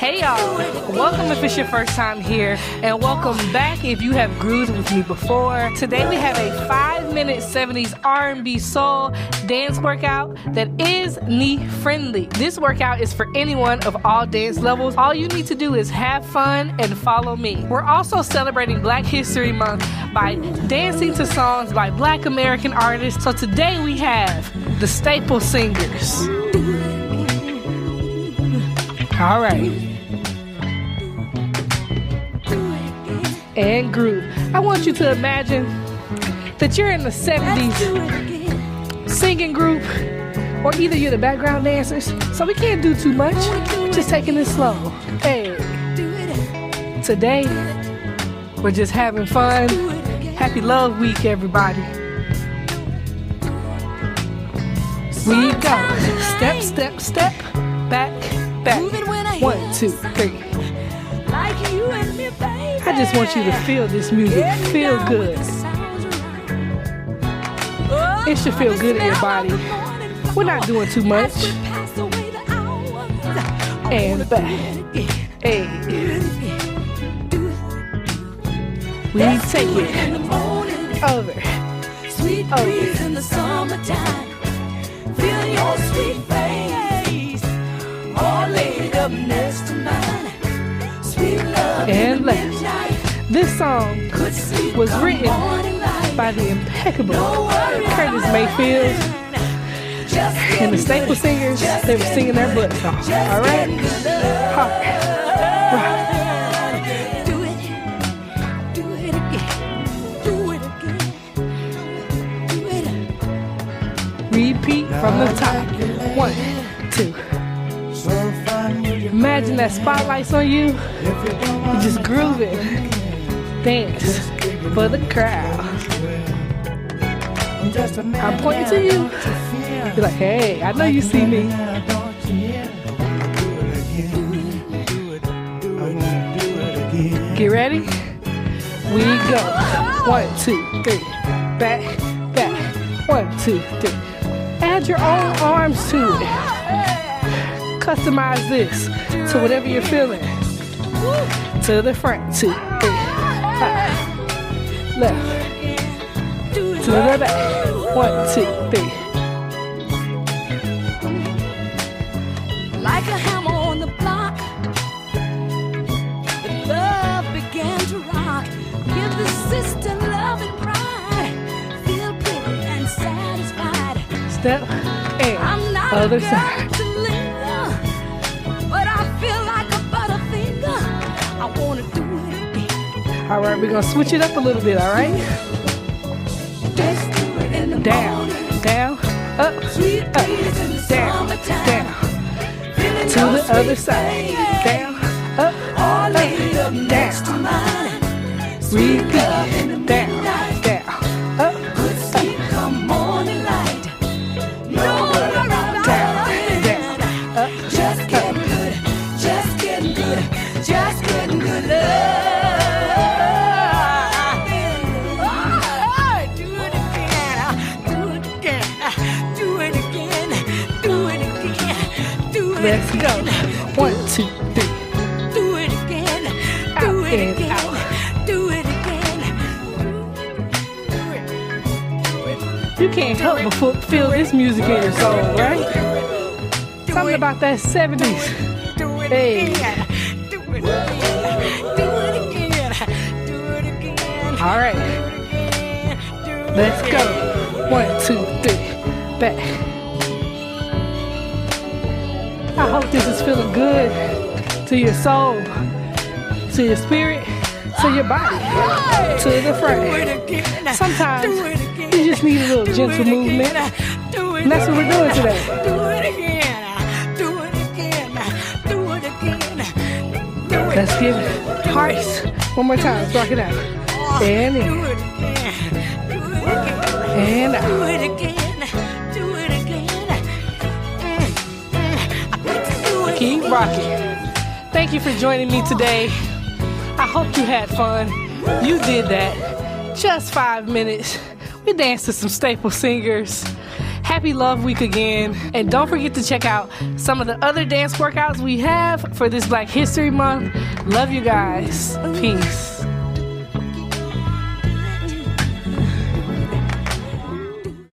Hey y'all, welcome if it's your first time here, and welcome back if you have grooved with me before. Today we have a 5-minute 70s R&B soul dance workout that is knee friendly. This workout is for anyone of all dance levels. All you need to do is have fun and follow me. We're also celebrating Black History Month by dancing to songs by Black American artists. So today we have the Staple Singers. All right. And groove. I want you to imagine that you're in the 70s singing group, or either you're the background dancers, so we can't do too much. We're just taking it slow. Hey, today we're just having fun. Happy Love Week, everybody. We go. Step, step, step. Back, back. 1, 2, 3. I just want you to feel this music. Feel good. It should feel good in your body. We're not doing too much. And back. Hey. We take it over. Over. In the summertime. Feel your sweet face. All laid up next to mine. Sweet love. And left. This song was written by the impeccable Curtis Mayfield, and the Staple Singers. They were singing their butts off. All right? Hard. Rock. Do it again. Do it again. Do it. Repeat from the top. 1, 2. Imagine that spotlight's on you. You're just grooving. Dance for the crowd. I'm pointing to you. You're like, hey, I know you see me. Get ready? We go. 1, 2, 3. Back, back. 1, 2, 3. Add your own arms to it. Customize this to whatever you're feeling. To the front. 2, 3. Left to the back. 1, 2, 3. Like a hammer on the block, the love began to rock. Give the sister love and pride. Feel pretty and satisfied. Step and other side. To linger, but I feel like a butterfinger. I wanna do it. All right, we're gonna switch it up a little bit, all right? Down, down, up, up, down, down. To the other side. Down, up, up, down. Repeat. Down, down, up, up. Down, down, up, just getting good, just getting good, just getting good love. Let's go. 1, 2, 3. Do it again. Do it again. Out. Do it again. You can't help but feel this music in your soul, right? Something about that 70s. Hey. Do it again. All right. Let's go. 1, 2, 3. Back. I hope this is feeling good to your soul, to your spirit, to your body, to the front. Sometimes you just need a little gentle movement, and that's what we're doing today. Let's give hearts one more time. Let's rock it out. And in. And out. Keep rocking. Thank you for joining me today. I hope you had fun. You did that. Just 5 minutes. We danced to some Staple Singers. Happy Love Week again. And don't forget to check out some of the other dance workouts we have for this Black History Month. Love you guys. Peace.